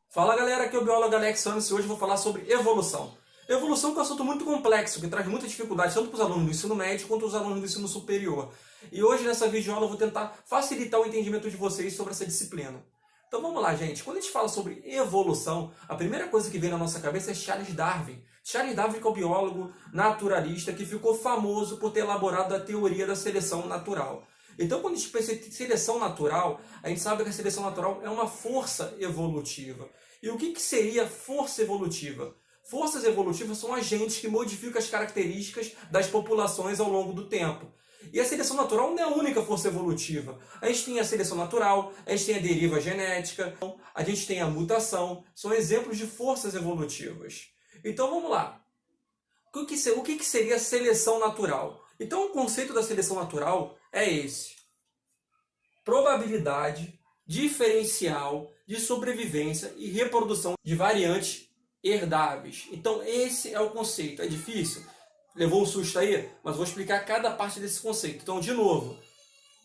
Fala galera, aqui é o biólogo Alex Santos e hoje eu vou falar sobre evolução. Evolução é um assunto muito complexo, que traz muita dificuldade tanto para os alunos do ensino médio quanto para os alunos do ensino superior. E hoje nessa videoaula eu vou tentar facilitar o entendimento de vocês sobre essa disciplina. Então vamos lá, gente. Quando a gente fala sobre evolução, a primeira coisa que vem na nossa cabeça é Charles Darwin. Charles Darwin que é o biólogo naturalista que ficou famoso por ter elaborado a teoria da seleção natural. Então, quando a gente pensa em seleção natural, a gente sabe que a seleção natural é uma força evolutiva. E o que seria força evolutiva? Forças evolutivas são agentes que modificam as características das populações ao longo do tempo. E a seleção natural não é a única força evolutiva. A gente tem a seleção natural, a gente tem a deriva genética, a gente tem a mutação. São exemplos de forças evolutivas. Então vamos lá. O que seria seleção natural? Então o conceito da seleção natural é esse: probabilidade diferencial de sobrevivência e reprodução de variantes herdáveis. Então esse é o conceito. É difícil? Levou um susto aí? Mas vou explicar cada parte desse conceito. Então, de novo,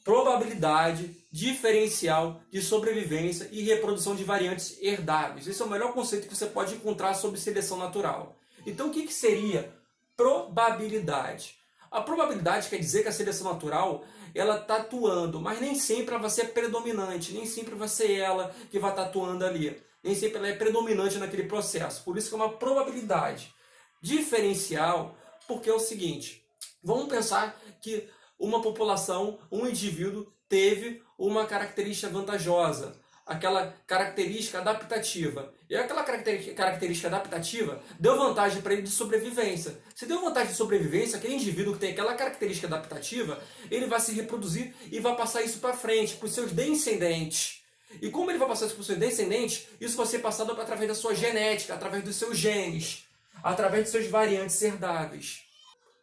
probabilidade diferencial de sobrevivência e reprodução de variantes herdáveis. Esse é o melhor conceito que você pode encontrar sobre seleção natural. Então, o que seria probabilidade? A probabilidade quer dizer que a seleção natural ela está atuando, mas nem sempre ela vai ser predominante, nem sempre vai ser ela que vai estar atuando ali. Nem sempre ela é predominante naquele processo. Por isso que é uma probabilidade diferencial, porque é o seguinte: vamos pensar que uma população, um indivíduo, teve uma característica vantajosa, aquela característica adaptativa. E aquela característica adaptativa deu vantagem para ele de sobrevivência. Se deu vantagem de sobrevivência, aquele indivíduo que tem aquela característica adaptativa, ele vai se reproduzir e vai passar isso para frente, para os seus descendentes. E como ele vai passar isso para os seus descendentes, isso vai ser passado através da sua genética, através dos seus genes, através dos seus variantes herdáveis.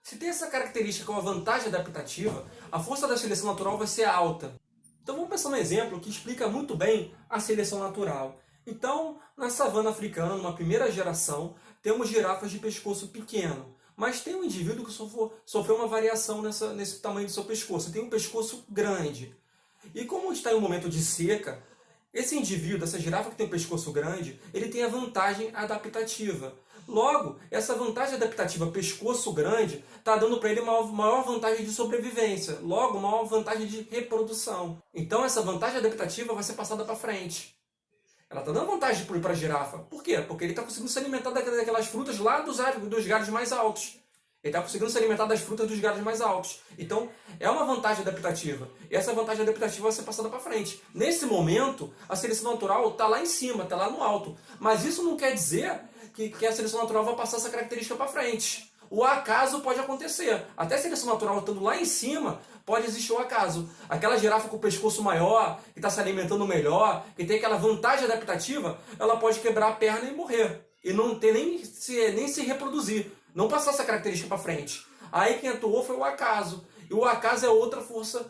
Se tem essa característica com a vantagem adaptativa, a força da seleção natural vai ser alta. Então vamos pensar num exemplo que explica muito bem a seleção natural. Então, na savana africana, numa primeira geração, temos girafas de pescoço pequeno. Mas tem um indivíduo que sofreu uma variação nesse tamanho do seu pescoço. Tem um pescoço grande. E como está em um momento de seca, esse indivíduo, essa girafa que tem um pescoço grande, ele tem a vantagem adaptativa. Logo, essa vantagem adaptativa, pescoço grande, está dando para ele uma maior vantagem de sobrevivência. Logo, uma maior vantagem de reprodução. Então, essa vantagem adaptativa vai ser passada para frente. Ela está dando vantagem para a girafa. Por quê? Porque ele está conseguindo se alimentar daquelas frutas lá dos galhos mais altos. Ele está conseguindo se alimentar das frutas dos galhos mais altos. Então, é uma vantagem adaptativa. E essa vantagem adaptativa vai ser passada para frente. Nesse momento, a seleção natural está lá em cima, está lá no alto. Mas isso não quer dizer que a seleção natural vai passar essa característica para frente. O acaso pode acontecer. Até a seleção natural estando lá em cima, pode existir o acaso. Aquela girafa com o pescoço maior, que está se alimentando melhor, que tem aquela vantagem adaptativa, ela pode quebrar a perna e morrer. E não ter nem se reproduzir. Não passar essa característica para frente. Aí quem atuou foi o acaso. E o acaso é outra força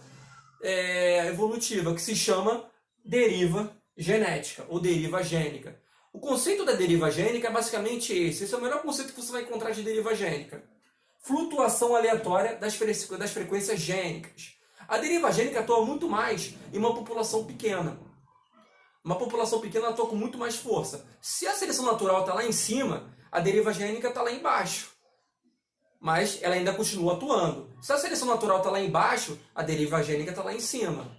evolutiva, que se chama deriva genética, ou deriva gênica. O conceito da deriva gênica é basicamente esse. Esse é o melhor conceito que você vai encontrar de deriva gênica. Flutuação aleatória das frequências gênicas. A deriva gênica atua muito mais em uma população pequena. Uma população pequena atua com muito mais força. Se a seleção natural está lá em cima, a deriva gênica está lá embaixo. Mas ela ainda continua atuando. Se a seleção natural está lá embaixo, a deriva gênica está lá em cima.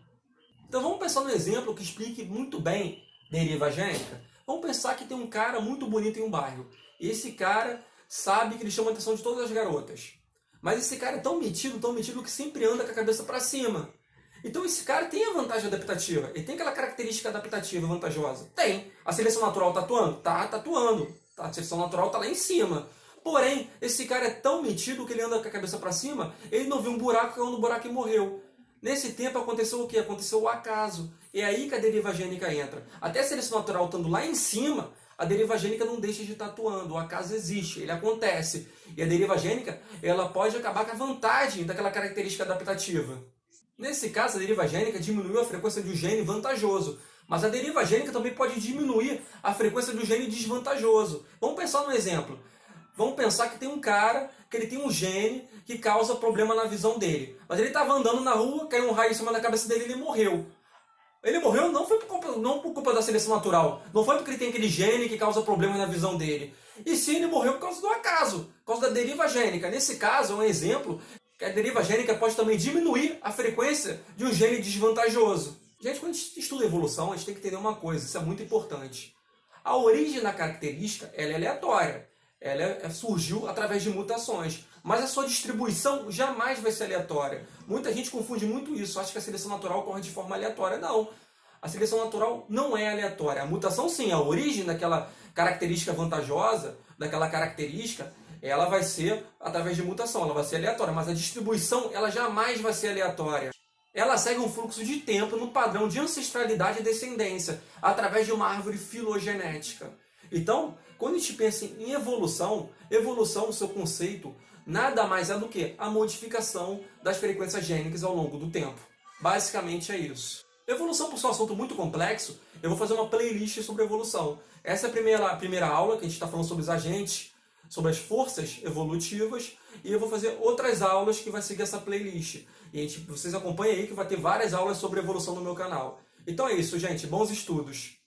Então vamos pensar num exemplo que explique muito bem deriva gênica. Vamos pensar que tem um cara muito bonito em um bairro. E esse cara sabe que ele chama a atenção de todas as garotas. Mas esse cara é tão metido que sempre anda com a cabeça para cima. Então esse cara tem a vantagem adaptativa. Ele tem aquela característica adaptativa vantajosa? Tem. A seleção natural está atuando? Está atuando. A seleção natural está lá em cima. Porém, esse cara é tão metido que ele anda com a cabeça para cima, ele não viu um buraco, caiu no buraco e morreu. Nesse tempo aconteceu o quê? Aconteceu o acaso. É aí que a deriva gênica entra. Até a seleção natural estando lá em cima, a deriva gênica não deixa de estar atuando. O acaso existe, ele acontece. E a deriva gênica, ela pode acabar com a vantagem daquela característica adaptativa. Nesse caso, a deriva gênica diminuiu a frequência de um gene vantajoso. Mas a deriva gênica também pode diminuir a frequência do gene desvantajoso. Vamos pensar num exemplo. Vamos pensar que tem um cara que ele tem um gene que causa problema na visão dele. Mas ele estava andando na rua, caiu um raio em cima da cabeça dele e ele morreu. Ele morreu não por culpa da seleção natural. Não foi porque ele tem aquele gene que causa problemas na visão dele. E sim, ele morreu por causa do acaso, por causa da deriva gênica. Nesse caso, é um exemplo que a deriva gênica pode também diminuir a frequência de um gene desvantajoso. Gente, quando a gente estuda evolução, a gente tem que entender uma coisa, isso é muito importante. A origem da característica ela é aleatória. Surgiu através de mutações. Mas a sua distribuição jamais vai ser aleatória. Muita gente confunde muito isso, acha que a seleção natural ocorre de forma aleatória. Não. A seleção natural não é aleatória. A mutação, sim, a origem daquela característica vantajosa, daquela característica, ela vai ser através de mutação, ela vai ser aleatória. Mas a distribuição, ela jamais vai ser aleatória. Ela segue um fluxo de tempo no padrão de ancestralidade e descendência, através de uma árvore filogenética. Então, quando a gente pensa em evolução, o seu conceito, nada mais é do que a modificação das frequências gênicas ao longo do tempo. Basicamente é isso. Evolução, por ser um assunto muito complexo, eu vou fazer uma playlist sobre evolução. Essa é a primeira aula, que a gente está falando sobre os agentes, sobre as forças evolutivas, e eu vou fazer outras aulas que vai seguir essa playlist. E vocês acompanhem aí que vai ter várias aulas sobre evolução no meu canal. Então é isso, gente. Bons estudos!